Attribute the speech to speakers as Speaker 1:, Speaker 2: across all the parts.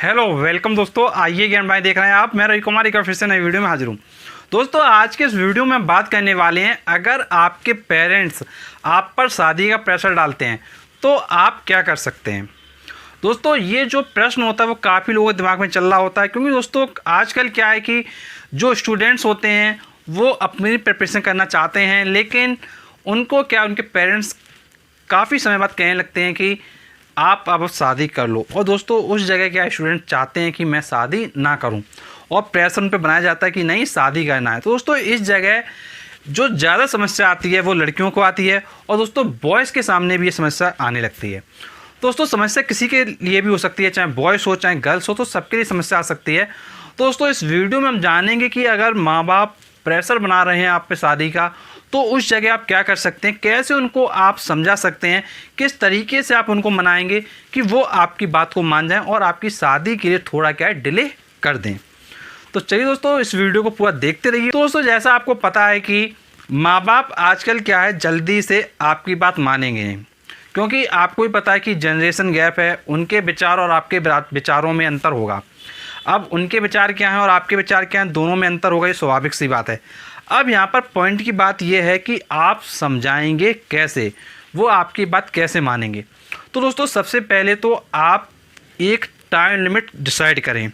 Speaker 1: Hello welcome दोस्तों, आइए ज्ञान भाई देख रहे हैं आप। मैं रवि कुमार एक फिर से नई वीडियो में हाजिर हूँ। दोस्तों आज के इस वीडियो में बात करने वाले हैं, अगर आपके पेरेंट्स आप पर शादी का प्रेशर डालते हैं तो आप क्या कर सकते हैं। दोस्तों ये जो प्रश्न होता है वो काफ़ी लोगों के दिमाग में चल रहा होता है, क्योंकि दोस्तों आजकल क्या है कि जो स्टूडेंट्स होते हैं वो अपनी प्रिपरेशन करना चाहते हैं, लेकिन उनको क्या उनके पेरेंट्स काफ़ी समय बाद कहने लगते हैं कि आप अब शादी कर लो। और दोस्तों उस जगह क्या स्टूडेंट चाहते हैं कि मैं शादी ना करूं, और प्रेशर उन पर बनाया जाता है कि नहीं शादी करना है। तो दोस्तों इस जगह जो ज़्यादा समस्या आती है वो लड़कियों को आती है, और दोस्तों बॉयज़ के सामने भी ये समस्या आने लगती है। दोस्तों समस्या किसी के लिए भी हो सकती है, चाहे बॉयज़ हो चाहे गर्ल्स हो, तो सबके लिए समस्या आ सकती है। तो दोस्तों इस वीडियो में हम जानेंगे कि अगर माँ बाप प्रेशर बना रहे हैं आप पे शादी का, तो उस जगह आप क्या कर सकते हैं, कैसे उनको आप समझा सकते हैं, किस तरीके से आप उनको मनाएंगे कि वो आपकी बात को मान जाएं और आपकी शादी के लिए थोड़ा क्या है डिले कर दें। तो चलिए दोस्तों इस वीडियो को पूरा देखते रहिए। तो दोस्तों जैसा आपको पता है कि माँ बाप आजकल क्या है जल्दी से आपकी बात मानेंगे नहीं, क्योंकि आपको ही पता है कि जनरेशन गैप है, उनके विचार और आपके विचारों में अंतर होगा। अब उनके विचार क्या हैं और आपके विचार क्या हैं, दोनों में अंतर होगा, ये स्वाभाविक सी बात है। अब यहाँ पर पॉइंट की बात यह है कि आप समझाएंगे कैसे, वो आपकी बात कैसे मानेंगे। तो दोस्तों सबसे पहले तो आप एक टाइम लिमिट डिसाइड करें।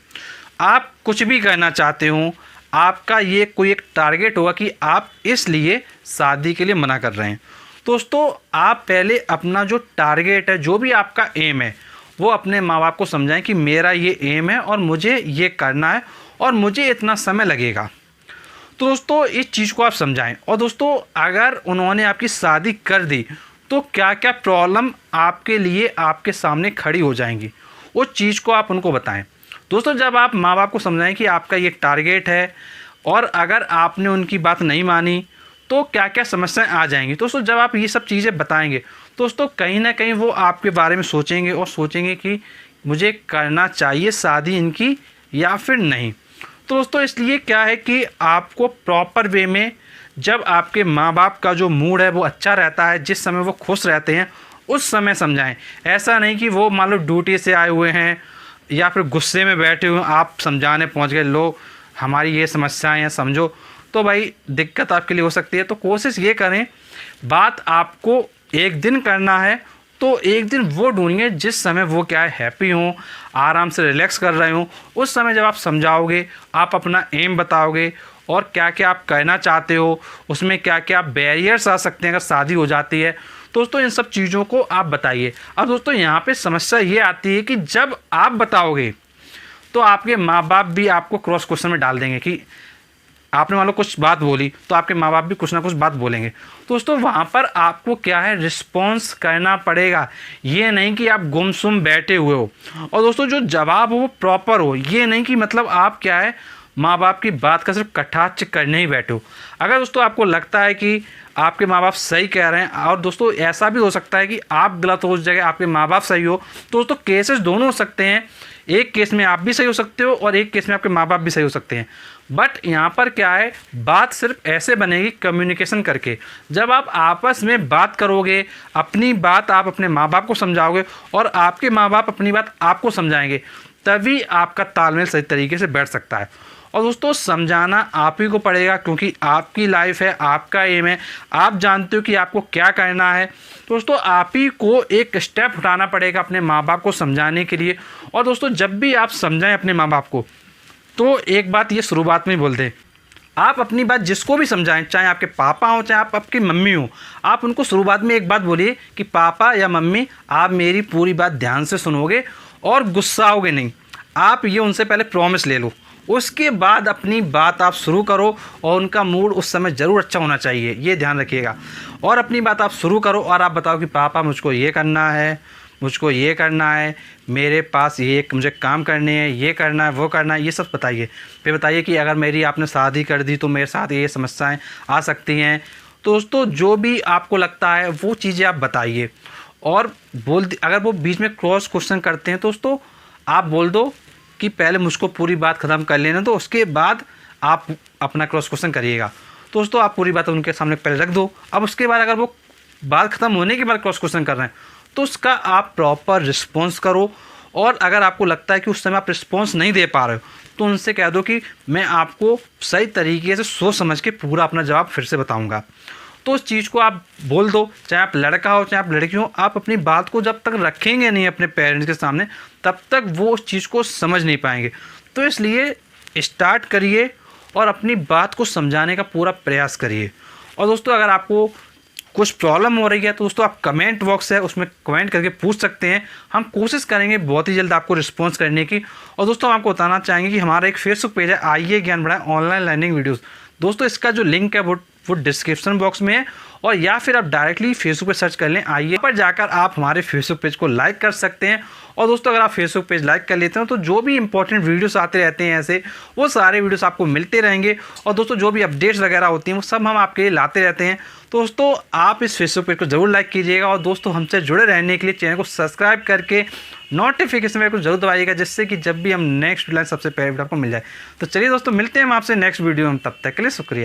Speaker 1: आप कुछ भी करना चाहते हो, आपका ये कोई एक टारगेट होगा कि आप इसलिए शादी के लिए मना कर रहे हैं। दोस्तों आप पहले अपना जो टारगेट है, जो भी आपका एम है, वो अपने माँ बाप को समझाएं कि मेरा ये एम है और मुझे ये करना है और मुझे इतना समय लगेगा। तो दोस्तों इस चीज़ को आप समझाएं। और दोस्तों अगर उन्होंने आपकी शादी कर दी तो क्या क्या प्रॉब्लम आपके लिए आपके सामने खड़ी हो जाएंगी, उस चीज़ को आप उनको बताएं। दोस्तों जब आप माँ बाप को समझाएं कि आपका ये टारगेट है और अगर आपने उनकी बात नहीं मानी तो क्या क्या समस्याएं आ जाएंगी। दोस्तों जब आप ये सब चीज़ें बताएंगे दोस्तों कहीं ना कहीं वो आपके बारे में सोचेंगे और सोचेंगे कि मुझे करना चाहिए शादी इनकी या फिर नहीं। तो दोस्तों इसलिए क्या है कि आपको प्रॉपर वे में, जब आपके माँ बाप का जो मूड है वो अच्छा रहता है, जिस समय वो खुश रहते हैं उस समय समझाएं। ऐसा नहीं कि वो मान लो ड्यूटी से आए हुए हैं या फिर गुस्से में बैठे हुए हैं, आप समझाने पहुंच गए, लो हमारी ये समस्याएं हैं समझो, तो भाई दिक्कत आपके लिए हो सकती है। तो कोशिश ये करें, बात आपको एक दिन करना है तो एक दिन वो ढूंढिए जिस समय वो क्या है हैप्पी हों, आराम से रिलैक्स कर रहे हों। उस समय जब आप समझाओगे, आप अपना एम बताओगे और क्या क्या आप कहना चाहते हो, उसमें क्या क्या बैरियर्स आ सकते हैं अगर शादी हो जाती है, दोस्तों इन सब चीज़ों को आप बताइए। अब दोस्तों यहाँ पे समस्या ये आती है कि जब आप बताओगे तो आपके माँ बाप भी आपको क्रॉस क्वेश्चन में डाल देंगे कि आपने मान लो कुछ बात बोली तो आपके माँ बाप भी कुछ ना कुछ बात बोलेंगे। दोस्तों वहाँ पर आपको क्या है रिस्पॉन्स करना पड़ेगा, ये नहीं कि आप गुमसुम बैठे हुए हो। और दोस्तों जो जवाब हो वो प्रॉपर हो, ये नहीं कि मतलब आप क्या है माँ बाप की बात का सिर्फ कटाक्ष करने ही बैठे हो। अगर दोस्तों आपको लगता है कि आपके माँ बाप सही कह रहे हैं, और दोस्तों ऐसा भी हो सकता है कि आप गलत हो उस जगह आपके माँ बाप सही हो, तो दोस्तों केसेस दोनों हो सकते हैं। एक केस में आप भी सही हो सकते हो और एक केस में आपके माँ बाप भी सही हो सकते हैं। बट यहाँ पर क्या है, बात सिर्फ ऐसे बनेगी कम्युनिकेशन करके। जब आप आपस में बात करोगे, अपनी बात आप अपने माँ बाप को समझाओगे और आपके माँ बाप अपनी बात आपको समझाएंगे, तभी आपका तालमेल सही तरीके से बैठ सकता है। और दोस्तों समझाना आप ही को पड़ेगा, क्योंकि आपकी लाइफ है, आपका एम है, आप जानते हो कि आपको क्या करना है। दोस्तों आप ही को एक स्टेप उठाना पड़ेगा अपने माँ बाप को समझाने के लिए। और दोस्तों जब भी आप समझाएं अपने माँ बाप को, तो एक बात ये शुरुआत में बोल दें, आप अपनी बात जिसको भी समझाएं, चाहे आपके पापा हो चाहे आप आपकी मम्मी हो, आप उनको शुरुआत में एक बात बोलिए कि पापा या मम्मी आप मेरी पूरी बात ध्यान से सुनोगे और गुस्साओगे नहीं। आप ये उनसे पहले प्रॉमिस ले लो, उसके बाद अपनी बात आप शुरू करो और उनका मूड उस समय ज़रूर अच्छा होना चाहिए, ये ध्यान रखिएगा। और अपनी बात आप शुरू करो और आप बताओ कि पापा मुझको ये करना है, मुझको ये करना है, मेरे पास ये मुझे काम करने हैं, ये करना है, वो करना है, ये सब बताइए। फिर बताइए कि अगर मेरी आपने शादी कर दी तो मेरे साथ ये समस्याएं आ सकती हैं। तो दोस्तों जो भी आपको लगता है वो चीज़ें आप बताइए। और अगर वो बीच में क्रॉस क्वेश्चन करते हैं तो दोस्तों आप बोल दो कि पहले मुझको पूरी बात ख़त्म कर लेना, तो उसके बाद आप अपना क्रॉस क्वेश्चन करिएगा। दोस्तों आप पूरी बात उनके सामने पहले रख दो। अब उसके बाद अगर वो बात ख़त्म होने के बाद क्रॉस क्वेश्चन कर रहे हैं तो उसका आप प्रॉपर रिस्पॉन्स करो और अगर आपको लगता है कि उस समय आप रिस्पॉन्स नहीं दे पा रहे हो तो उनसे कह दो कि मैं आपको सही तरीके से सोच समझ के पूरा अपना जवाब फिर से बताऊँगा। तो उस चीज़ को आप बोल दो, चाहे आप लड़का हो चाहे आप लड़की हो। आप अपनी बात को जब तक रखेंगे नहीं अपने पेरेंट्स के सामने तब तक वो उस चीज़ को समझ नहीं पाएंगे। तो इसलिए स्टार्ट करिए और अपनी बात को समझाने का पूरा प्रयास करिए। और दोस्तों अगर आपको कुछ प्रॉब्लम हो रही है तो दोस्तों आप कमेंट बॉक्स है उसमें कमेंट करके पूछ सकते हैं। हम कोशिश करेंगे बहुत ही जल्द आपको रिस्पॉन्स करने की। और दोस्तों हम आपको बताना चाहेंगे कि हमारा एक फेसबुक पेज है आइए ज्ञान बढ़ाएं ऑनलाइन लर्निंग वीडियोस। दोस्तों इसका जो लिंक है वो डिस्क्रिप्शन बॉक्स में है, और या फिर आप डायरेक्टली फेसबुक पे सर्च कर लें आइए, पर जाकर आप हमारे फेसबुक पेज को लाइक कर सकते हैं। और दोस्तों अगर आप फेसबुक पेज लाइक कर लेते हैं तो जो भी इंपॉर्टेंट वीडियोस आते रहते हैं ऐसे वो सारे वीडियोस आपको मिलते रहेंगे। और दोस्तों जो भी अपडेट्स वगैरह होती हैं वो सब हम आपके लिए लाते रहते हैं। तो दोस्तों आप इस फेसबुक पेज को ज़रूर लाइक कीजिएगा, और दोस्तों हमसे जुड़े रहने के लिए चैनल को सब्सक्राइब करके नोटिफिकेशन बेल को जरूर दबाइएगा, जिससे कि जब भी हम नेक्स्ट वीडियो सबसे पहले आपको मिल जाए। तो चलिए दोस्तों मिलते हैं हम आपसे नेक्स्ट वीडियो में, तब तक के लिए शुक्रिया।